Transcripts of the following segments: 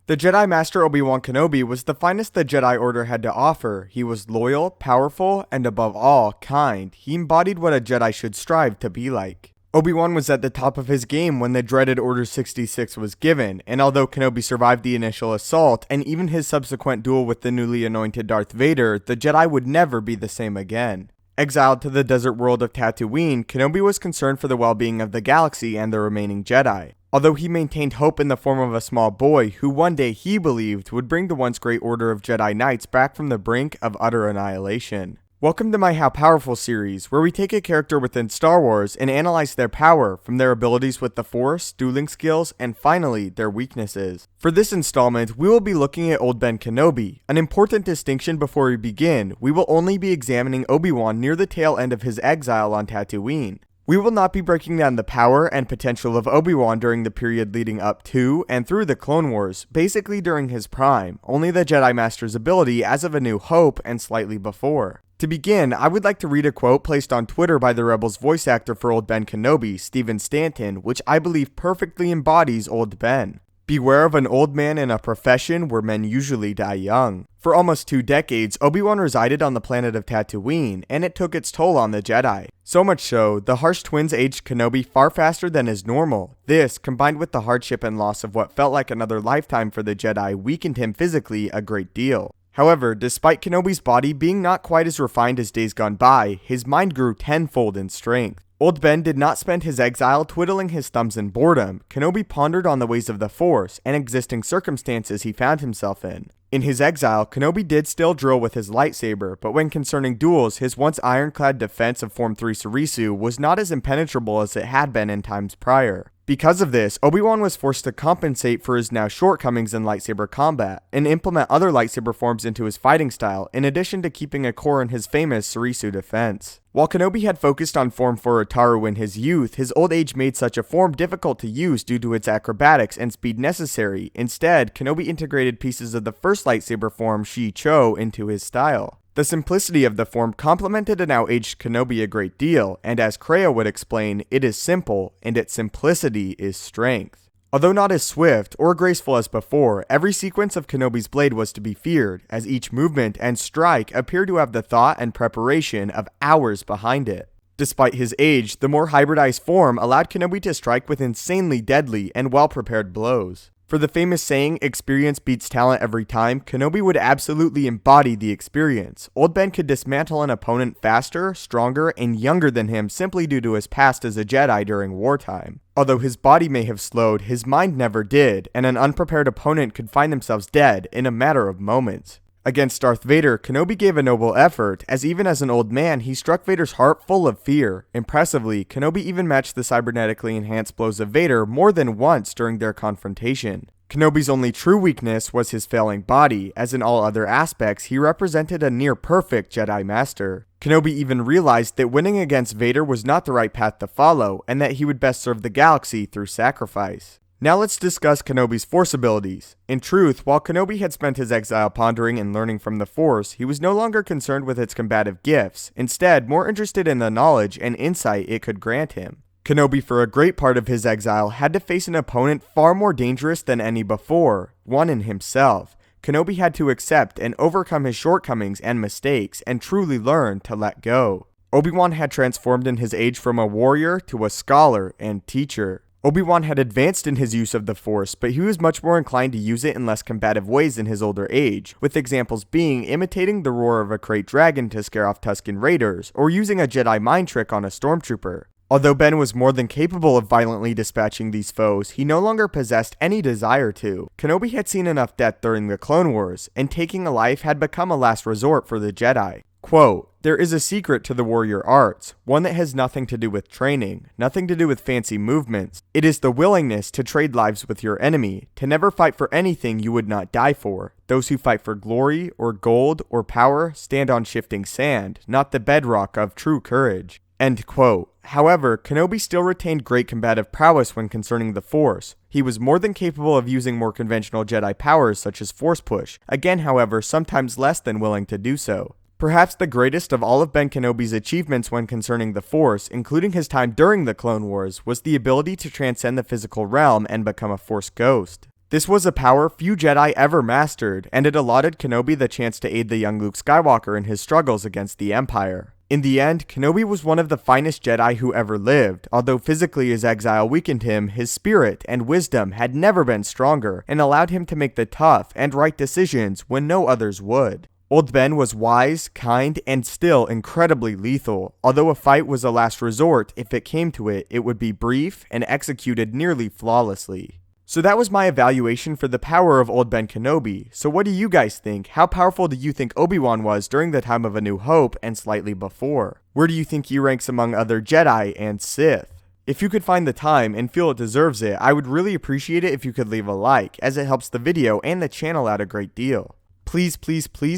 The Jedi Master Obi-Wan Kenobi was the finest the Jedi Order had to offer. He was loyal, powerful, and above all, kind. He embodied what a Jedi should strive to be like. Obi-Wan was at the top of his game when the dreaded Order 66 was given, and although Kenobi survived the initial assault and even his subsequent duel with the newly anointed Darth Vader, the Jedi would never be the same again. Exiled to the desert world of Tatooine, Kenobi was concerned for the well-being of the galaxy and the remaining Jedi. Although he maintained hope in the form of a small boy who one day he believed would bring the once great Order of Jedi Knights back from the brink of utter annihilation. Welcome to my How Powerful series, where we take a character within Star Wars and analyze their power, from their abilities with the Force, dueling skills, and finally, their weaknesses. For this installment, we will be looking at old Ben Kenobi. An important distinction before we begin, we will only be examining Obi-Wan near the tail end of his exile on Tatooine. We will not be breaking down the power and potential of Obi-Wan during the period leading up to and through the Clone Wars, basically during his prime, only the Jedi Master's ability as of A New Hope and slightly before. To begin, I would like to read a quote placed on Twitter by the Rebels voice actor for old Ben Kenobi, Steven Stanton, which I believe perfectly embodies old Ben. Beware of an old man in a profession where men usually die young. For almost 2 decades, Obi-Wan resided on the planet of Tatooine, and it took its toll on the Jedi. So much so, the harsh twins aged Kenobi far faster than is normal. This, combined with the hardship and loss of what felt like another lifetime for the Jedi, weakened him physically a great deal. However, despite Kenobi's body being not quite as refined as days gone by, his mind grew tenfold in strength. Old Ben did not spend his exile twiddling his thumbs in boredom. Kenobi pondered on the ways of the Force and existing circumstances he found himself in. In his exile, Kenobi did still drill with his lightsaber, but when concerning duels, his once ironclad defense of Form 3 Surisu was not as impenetrable as it had been in times prior. Because of this, Obi-Wan was forced to compensate for his now shortcomings in lightsaber combat, and implement other lightsaber forms into his fighting style, in addition to keeping a core in his famous Surisu defense. While Kenobi had focused on Form 4 Utaru in his youth, his old age made such a form difficult to use due to its acrobatics and speed necessary. Instead, Kenobi integrated pieces of the first lightsaber form, Shi-Cho, into his style. The simplicity of the form complemented a now-aged Kenobi a great deal, and as Kreia would explain, it is simple, and its simplicity is strength. Although not as swift or graceful as before, every sequence of Kenobi's blade was to be feared, as each movement and strike appeared to have the thought and preparation of hours behind it. Despite his age, the more hybridized form allowed Kenobi to strike with insanely deadly and well-prepared blows. For the famous saying, experience beats talent every time, Kenobi would absolutely embody the experience. Old Ben could dismantle an opponent faster, stronger, and younger than him simply due to his past as a Jedi during wartime. Although his body may have slowed, his mind never did, and an unprepared opponent could find themselves dead in a matter of moments. Against Darth Vader, Kenobi gave a noble effort, as even as an old man, he struck Vader's heart full of fear. Impressively, Kenobi even matched the cybernetically enhanced blows of Vader more than once during their confrontation. Kenobi's only true weakness was his failing body, as in all other aspects, he represented a near-perfect Jedi Master. Kenobi even realized that winning against Vader was not the right path to follow, and that he would best serve the galaxy through sacrifice. Now let's discuss Kenobi's Force abilities. In truth, while Kenobi had spent his exile pondering and learning from the Force, he was no longer concerned with its combative gifts, instead more interested in the knowledge and insight it could grant him. Kenobi for a great part of his exile had to face an opponent far more dangerous than any before, one in himself. Kenobi had to accept and overcome his shortcomings and mistakes and truly learn to let go. Obi-Wan had transformed in his age from a warrior to a scholar and teacher. Obi-Wan had advanced in his use of the Force, but he was much more inclined to use it in less combative ways in his older age, with examples being imitating the roar of a krayt dragon to scare off Tusken Raiders, or using a Jedi mind trick on a stormtrooper. Although Ben was more than capable of violently dispatching these foes, he no longer possessed any desire to. Kenobi had seen enough death during the Clone Wars, and taking a life had become a last resort for the Jedi. Quote, "There is a secret to the warrior arts, one that has nothing to do with training, nothing to do with fancy movements. It is the willingness to trade lives with your enemy, to never fight for anything you would not die for. Those who fight for glory, or gold, or power stand on shifting sand, not the bedrock of true courage." End quote. However, Kenobi still retained great combative prowess when concerning the Force. He was more than capable of using more conventional Jedi powers such as Force Push, again however sometimes less than willing to do so. Perhaps the greatest of all of Ben Kenobi's achievements when concerning the Force, including his time during the Clone Wars, was the ability to transcend the physical realm and become a Force ghost. This was a power few Jedi ever mastered, and it allotted Kenobi the chance to aid the young Luke Skywalker in his struggles against the Empire. In the end, Kenobi was one of the finest Jedi who ever lived. Although physically his exile weakened him, his spirit and wisdom had never been stronger, and allowed him to make the tough and right decisions when no others would. Old Ben was wise, kind, and still incredibly lethal. Although a fight was a last resort, if it came to it, it would be brief and executed nearly flawlessly. So that was my evaluation for the power of old Ben Kenobi. So what do you guys think? How powerful do you think Obi-Wan was during the time of A New Hope and slightly before? Where do you think he ranks among other Jedi and Sith? If you could find the time and feel it deserves it, I would really appreciate it if you could leave a like, as it helps the video and the channel out a great deal. Please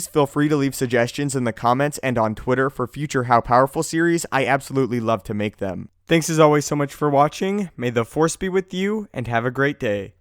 feel free to leave suggestions in the comments and on Twitter for future How Powerful series. I absolutely love to make them. Thanks as always so much for watching. May the Force be with you, and have a great day.